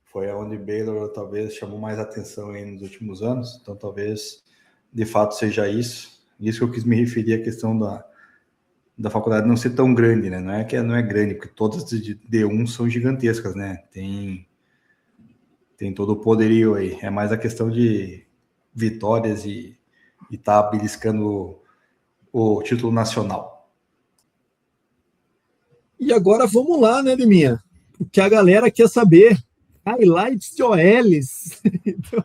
foi onde Baylor talvez chamou mais atenção aí nos últimos anos. Então talvez de fato seja isso. Isso que eu quis me referir à questão da faculdade não ser tão grande, né? Não é que não é grande, porque todas de D1 são gigantescas, né? Tem todo o poderio aí. É mais a questão de vitórias e tá beliscando o título nacional.
E agora vamos lá, né, Deminha? O que a galera quer saber. Highlights de OLs. Então,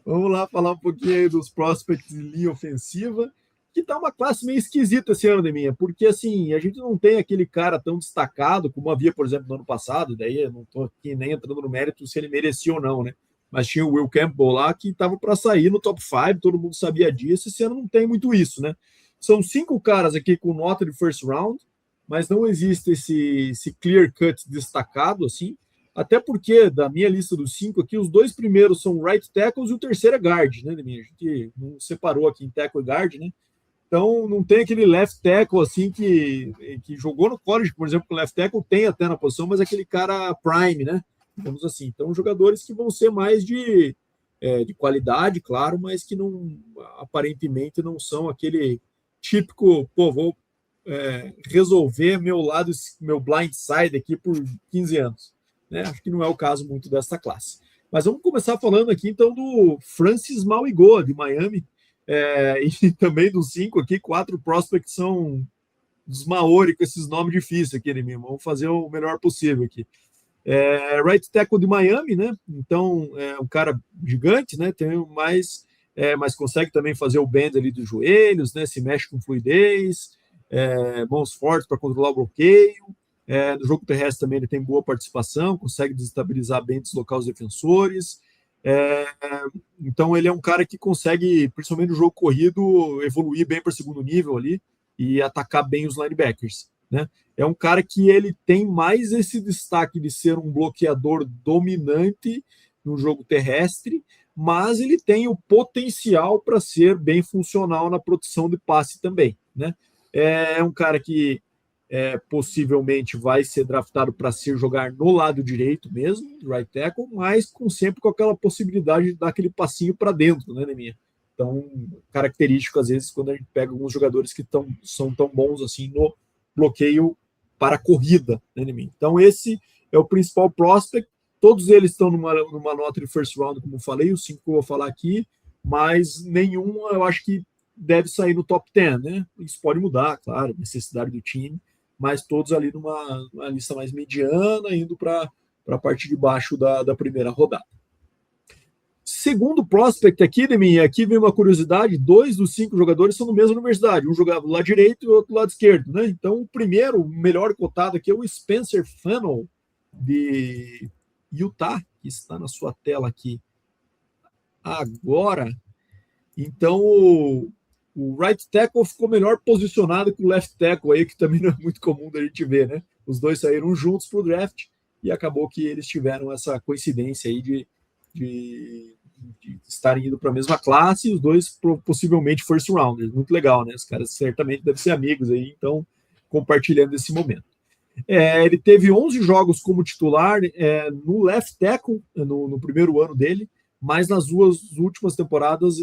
vamos lá falar um pouquinho aí dos prospects de linha ofensiva. que tá uma classe meio esquisita esse ano, Deminha, porque assim, a gente não tem aquele cara tão destacado como havia, por exemplo, no ano passado, daí eu não tô aqui nem entrando no mérito se ele merecia ou não, né? Mas tinha o Will Campbell lá que estava para sair no top 5, todo mundo sabia disso, esse ano não tem muito isso, né? São 5 caras aqui com nota de first round, mas não existe esse clear cut destacado, assim, até porque da minha lista dos 5 aqui, os 2 primeiros são right tackles e o terceiro é guard, né, Deminha? A gente não separou aqui em tackle e guard, né? Então, não tem aquele left tackle assim que jogou no college, por exemplo, o left tackle tem até na posição, mas aquele cara prime, né? Digamos assim. Então, jogadores que vão ser mais de qualidade, claro, mas que não aparentemente não são aquele típico, pô, vou resolver meu blind side aqui por 15 anos. Né? Acho que não é o caso muito dessa classe. Mas vamos começar falando aqui então do Francis Mauigoa, de Miami. E também dos 5 aqui, 4 prospects são dos Maori, com esses nomes difíceis aqui, né, mesmo? Vamos fazer o melhor possível aqui. Right tackle de Miami, né? Então, é um cara gigante, né? Tem mais, mas consegue também fazer o bend ali dos joelhos, né? Se mexe com fluidez, mãos fortes para controlar o bloqueio. No jogo terrestre também ele tem boa participação, consegue desestabilizar bem, deslocar os defensores. Então ele é um cara que consegue, principalmente no jogo corrido, evoluir bem para o segundo nível ali e atacar bem os linebackers, né? É um cara que ele tem mais esse destaque de ser um bloqueador dominante no jogo terrestre, mas ele tem o potencial para ser bem funcional na produção de passe também, né? É um cara que possivelmente vai ser draftado para ser jogar no lado direito mesmo, right tackle, mas sempre com aquela possibilidade de dar aquele passinho para dentro, né, Neminha? Então, característico, às vezes, quando a gente pega alguns jogadores que são tão bons assim no bloqueio para a corrida, né, Neminha? Então, esse é o principal prospect. Todos eles estão numa nota de first round, como eu falei, os 5 que eu vou falar aqui, mas nenhum eu acho que deve sair no top 10, né? Isso pode mudar, claro, necessidade do time, mas todos ali numa lista mais mediana, indo para a parte de baixo da primeira rodada. Segundo prospect aqui, Deminha, aqui vem uma curiosidade, 2 dos 5 jogadores são da mesma universidade, um jogava do lado direito e o outro do lado esquerdo, né? Então, o primeiro, o melhor cotado aqui é o Spencer Funnell, de Utah, que está na sua tela aqui agora. Então, o right tackle ficou melhor posicionado que o left tackle aí, que também não é muito comum da gente ver, né? Os dois saíram juntos para o draft e acabou que eles tiveram essa coincidência aí de estarem indo para a mesma classe e os dois possivelmente first rounders. Muito legal, né? Os caras certamente devem ser amigos aí, então compartilhando esse momento. Ele teve 11 jogos como titular no left tackle no primeiro ano dele, mas nas duas últimas temporadas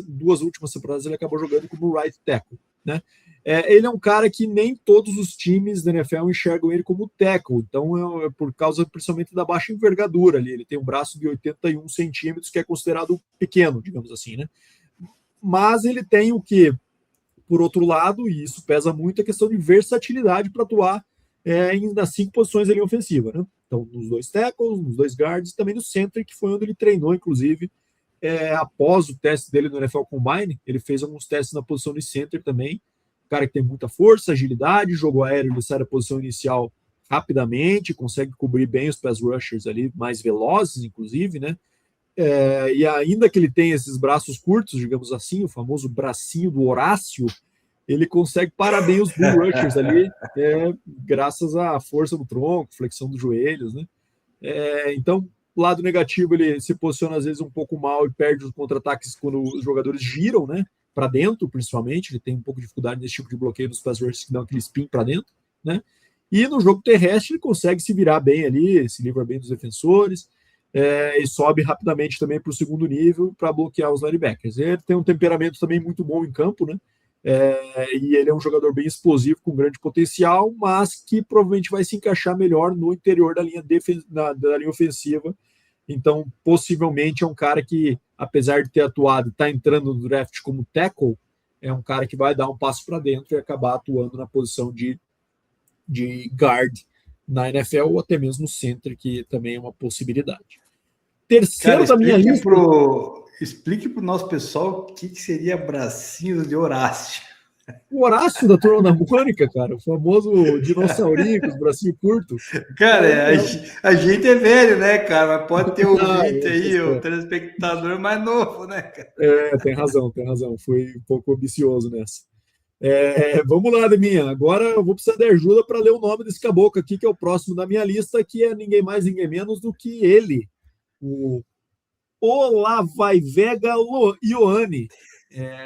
ele acabou jogando como right tackle, né? Ele é um cara que nem todos os times da NFL enxergam ele como tackle, então é por causa principalmente da baixa envergadura ali. Ele tem um braço de 81 centímetros, que é considerado pequeno, digamos assim, né? Mas ele tem o que, por outro lado, e isso pesa muito, a questão de versatilidade para atuar nas 5 posições ali ofensiva, né? Então, nos 2 tackles, nos 2 guards, também no center, que foi onde ele treinou, inclusive, após o teste dele no NFL Combine. Ele fez alguns testes na posição de center também. Cara que tem muita força, agilidade, jogo aéreo, ele sai da posição inicial rapidamente, consegue cobrir bem os pass rushers ali, mais velozes, inclusive, né? E ainda que ele tenha esses braços curtos, digamos assim, o famoso bracinho do Horácio, ele consegue parar bem os bull rushers ali, graças à força do tronco, flexão dos joelhos, né? Então, lado negativo, ele se posiciona às vezes um pouco mal e perde os contra-ataques quando os jogadores giram, né? Para dentro, principalmente. Ele tem um pouco de dificuldade nesse tipo de bloqueio dos pass rushers que dão aquele spin para dentro, né? E no jogo terrestre, ele consegue se virar bem ali, se livra bem dos defensores, e sobe rapidamente também para o segundo nível para bloquear os linebackers. Ele tem um temperamento também muito bom em campo, né? E ele é um jogador bem explosivo, com grande potencial, mas que provavelmente vai se encaixar melhor no interior da linha, da linha ofensiva. Então, possivelmente é um cara que, apesar de ter atuado e estar entrando no draft como tackle, é um cara que vai dar um passo para dentro e acabar atuando na posição de guard na NFL, ou até mesmo center, que também é uma possibilidade. Terceiro da minha lista...
Explique para o nosso pessoal o que seria bracinho de Horácio.
O Horácio da Turma da Mônica, cara, o famoso dinossaurinho com os bracinhos curtos.
Cara, a gente é velho, né, cara? Mas pode ter ouvinte aí, o
Não,
telespectador mais novo, né, cara?
tem razão, tem razão. Fui um pouco ambicioso nessa. Vamos lá, Deminha. Agora eu vou precisar de ajuda para ler o nome desse caboclo aqui, que é o próximo da minha lista, que é ninguém mais, ninguém menos do que ele, o Olavaivega Ioane,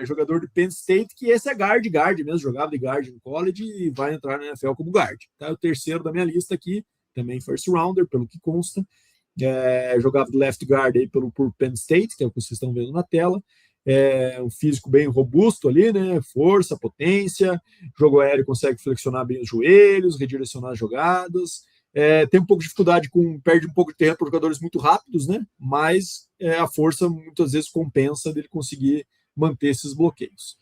jogador de Penn State, que esse é guard mesmo, jogava de guard no college e vai entrar na NFL como guard. Tá? O terceiro da minha lista aqui, também first rounder, pelo que consta. Jogava de left guard aí por Penn State, que é o que vocês estão vendo na tela. Um físico bem robusto ali, né? Força, potência, jogo aéreo, consegue flexionar bem os joelhos, redirecionar as jogadas. Tem um pouco de dificuldade perde um pouco de terreno para jogadores muito rápidos, né? Mas a força muitas vezes compensa dele conseguir manter esses bloqueios.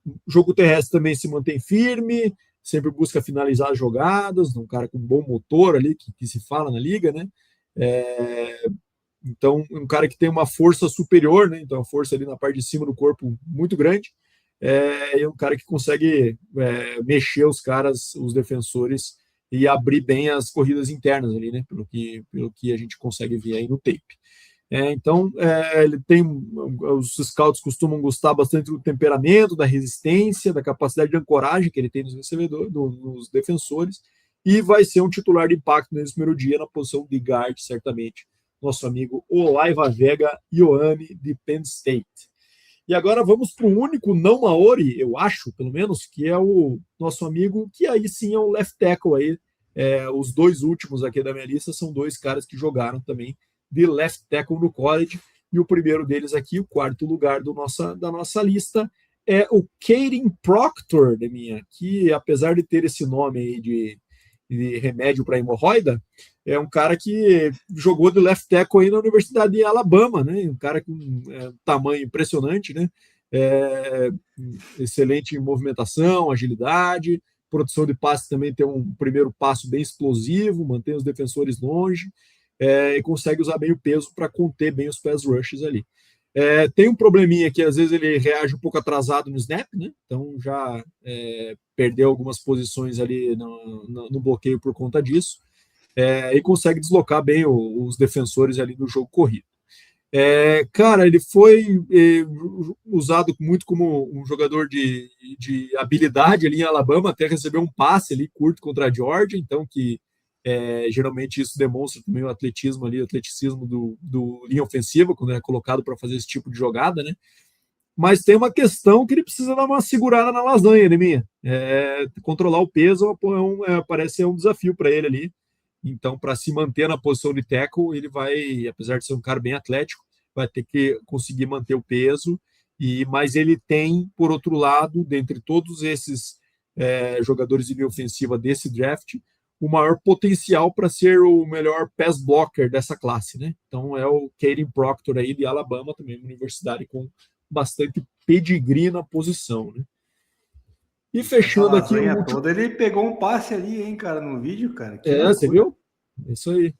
O jogo terrestre também se mantém firme, sempre busca finalizar as jogadas, um cara com um bom motor ali, que se fala na liga, né? Então, um cara que tem uma força superior, né? Então, a força ali na parte de cima do corpo muito grande. É um cara que consegue mexer os caras, os defensores, e abrir bem as corridas internas ali, né? Pelo que a gente consegue ver aí no tape. Então, ele tem. Os scouts costumam gostar bastante do temperamento, da resistência, da capacidade de ancoragem que ele tem nos recebedores, nos defensores, e vai ser um titular de impacto nesse primeiro dia na posição de guard, certamente. Nosso amigo Olavaivega Ioane, de Penn State. E agora vamos para o único não Maori, eu acho, pelo menos, que é o nosso amigo, que aí sim é o left tackle aí. Os dois últimos aqui da minha lista são dois caras que jogaram também de left tackle no college, e o primeiro deles aqui, o quarto lugar da nossa lista, é o Caden Proctor, que apesar de ter esse nome aí de remédio para hemorroida, é um cara que jogou de left tackle aí na Universidade de Alabama, né? Um cara com tamanho impressionante, né? Excelente em movimentação, agilidade, produção de passe também, tem um primeiro passo bem explosivo, mantém os defensores longe, e consegue usar bem o peso para conter bem os pass rushes ali. Tem um probleminha que às vezes ele reage um pouco atrasado no snap, né? Então já perdeu algumas posições ali no bloqueio por conta disso, e consegue deslocar bem os defensores ali no jogo corrido. Cara, ele foi usado muito como um jogador de habilidade ali em Alabama, até recebeu um passe ali curto contra a Georgia, então que geralmente isso demonstra também o atletismo ali, o atleticismo do linha ofensiva, quando é colocado para fazer esse tipo de jogada, né? Mas tem uma questão que ele precisa dar uma segurada na lasanha, né, controlar o peso parece ser um desafio para ele ali. Então, para se manter na posição de tackle, ele vai, apesar de ser um cara bem atlético, vai ter que conseguir manter o peso. Mas ele tem, por outro lado, dentre todos esses jogadores de linha ofensiva desse draft, o maior potencial para ser o melhor pass blocker dessa classe, né? Então é o Caden Proctor aí de Alabama, também uma universidade com bastante pedigree na posição, né? E fechando aqui o último...
toda, ele pegou um passe ali, hein, cara, no vídeo, cara.
Você viu? É isso aí.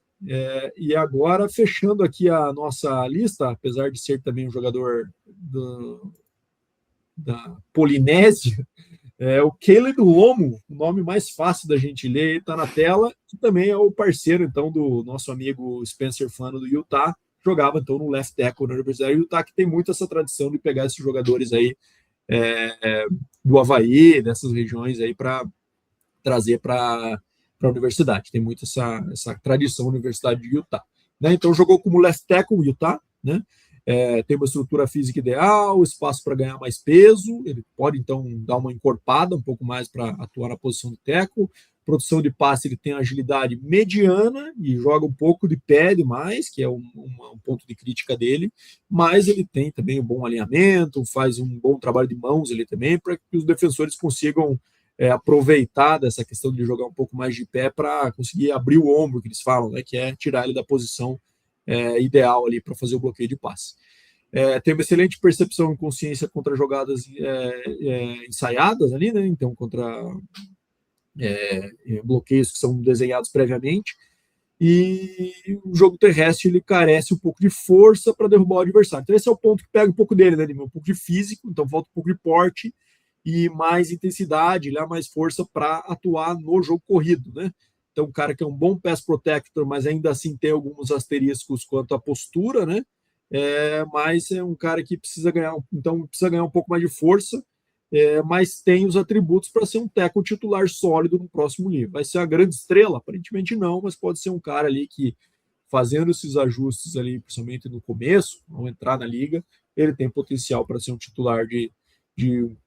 E agora, fechando aqui a nossa lista, apesar de ser também um jogador da Polinésia, o Caleb Lomo, o nome mais fácil da gente ler, está na tela, que também é o parceiro, então, do nosso amigo Spencer Flano do Utah, jogava, então, no left tackle na Universidade do Utah, que tem muito essa tradição de pegar esses jogadores aí do Havaí, dessas regiões aí, para trazer para a universidade. Tem muito essa tradição na Universidade de Utah. Né? Então, jogou como left tackle Utah, né? Tem uma estrutura física ideal, espaço para ganhar mais peso, ele pode, então, dar uma encorpada um pouco mais para atuar na posição de tackle. Produção de passe, ele tem agilidade mediana e joga um pouco de pé demais, que é um ponto de crítica dele, mas ele tem também um bom alinhamento, faz um bom trabalho de mãos ali também, para que os defensores consigam aproveitar dessa questão de jogar um pouco mais de pé para conseguir abrir o ombro, que eles falam, né, que é tirar ele da posição ideal ali para fazer o bloqueio de passe. Tem uma excelente percepção e consciência contra jogadas ensaiadas ali, né? Então, contra bloqueios que são desenhados previamente. E o jogo terrestre, ele carece um pouco de força para derrubar o adversário. Então, esse é o ponto que pega um pouco dele, né? Um pouco de físico, então falta um pouco de porte, e mais intensidade, ele dá mais força para atuar no jogo corrido, né? Então, um cara que é um bom pass protector, mas ainda assim tem alguns asteriscos quanto à postura, né? Mas é um cara que precisa ganhar, então precisa ganhar um pouco mais de força, mas tem os atributos para ser um tackle titular sólido no próximo nível. Vai ser a grande estrela? Aparentemente não, mas pode ser um cara ali que, fazendo esses ajustes ali, principalmente no começo, ao entrar na liga, ele tem potencial para ser um titular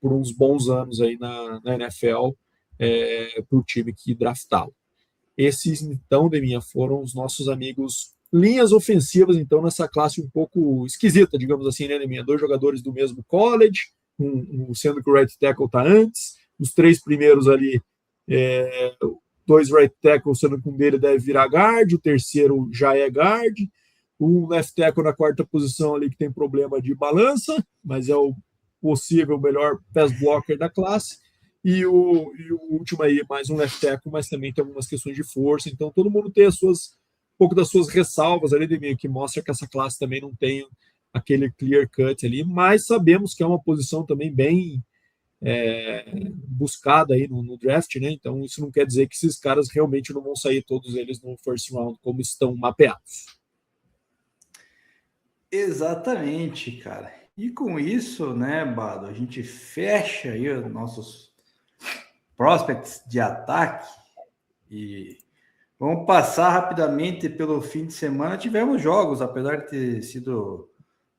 por uns bons anos aí na NFL, para o time que draftá-lo. Esses, então, Deminha, foram os nossos amigos linhas ofensivas, então, nessa classe um pouco esquisita, digamos assim, né, Deminha? 2 jogadores do mesmo college, sendo que o right tackle está antes, os 3 primeiros ali, 2 right tackles, sendo que um dele deve virar guard, o terceiro já é guard, um left tackle na 4ª posição ali que tem problema de balança, mas é o possível melhor pass blocker da classe, e o último aí, mais um left tackle, mas também tem algumas questões de força, então todo mundo tem um pouco das suas ressalvas ali, que mostra que essa classe também não tem aquele clear cut ali, mas sabemos que é uma posição também bem buscada aí no draft, né? Então isso não quer dizer que esses caras realmente não vão sair todos eles no first round, como estão mapeados.
Exatamente, cara. E com isso, né, Bado, a gente fecha aí os nossos prospects de ataque e vamos passar rapidamente pelo fim de semana. Tivemos jogos, apesar de ter sido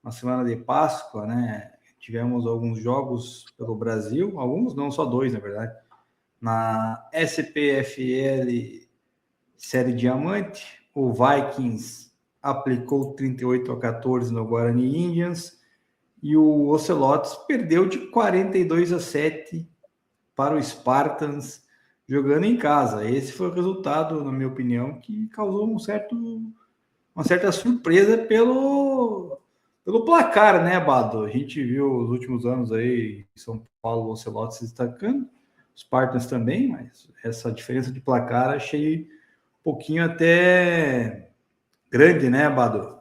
uma semana de Páscoa, né? Tivemos alguns jogos pelo Brasil, alguns não, só 2, na verdade. Na SPFL Série Diamante, o Vikings aplicou 38-14 no Guarani Indians e o Ocelotes perdeu de 42-7 para o Spartans jogando em casa. Esse foi o resultado, na minha opinião, que causou uma certa surpresa pelo placar, né, Bado? A gente viu os últimos anos aí São Paulo, o Ocelotes se destacando, os Spartans também, mas essa diferença de placar achei um pouquinho até grande, né, Bado?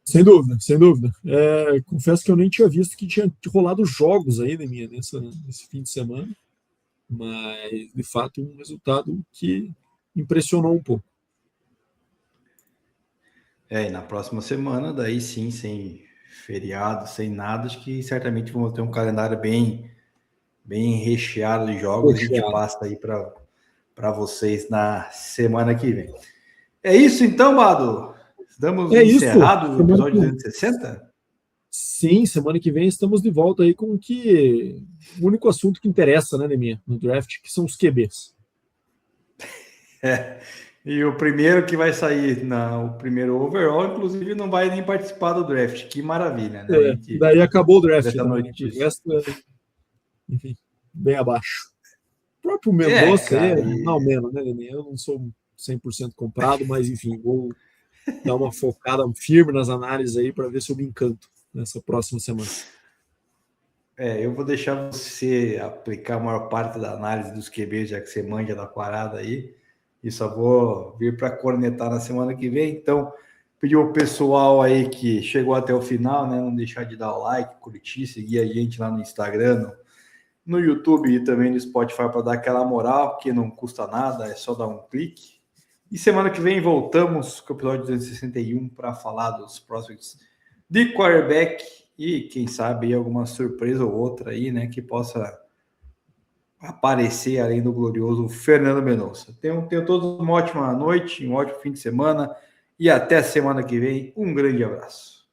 Sem dúvida, sem dúvida. Confesso que eu nem tinha visto que tinha rolado jogos aí, né, nesse fim de semana, mas de fato um resultado que impressionou um pouco.
E na próxima semana, daí sim, sem feriado, sem nada, acho que certamente vamos ter um calendário bem recheado de jogos. A gente passa aí para vocês na semana que vem. É isso então, Bado? Estamos encerrado o episódio 260?
Sim, semana que vem estamos de volta aí com o único assunto que interessa, né, Neminha, no draft, que são os QBs.
E o primeiro que vai sair, o primeiro overall, inclusive, não vai nem participar do draft. Que maravilha, né?
Daí acabou o draft. Também, o resto enfim, bem abaixo. O próprio Mendonça, não menos, né, Neminha? Eu não sou 100% comprado, mas enfim, vou dar uma focada firme nas análises aí para ver se eu me encanto nessa próxima semana.
Eu vou deixar você aplicar a maior parte da análise dos QBs, já que você manja da parada aí, e só vou vir para cornetar na semana que vem. Então, pedir ao pessoal aí que chegou até o final, né, não deixar de dar o like, curtir, seguir a gente lá no Instagram, no YouTube e também no Spotify para dar aquela moral, que não custa nada, é só dar um clique. E semana que vem voltamos com o episódio 261 para falar dos prospects de quarterback e quem sabe alguma surpresa ou outra aí, né, que possa aparecer além do glorioso Fernando Mendonça. Tenham todos uma ótima noite, um ótimo fim de semana e até semana que vem. Um grande abraço.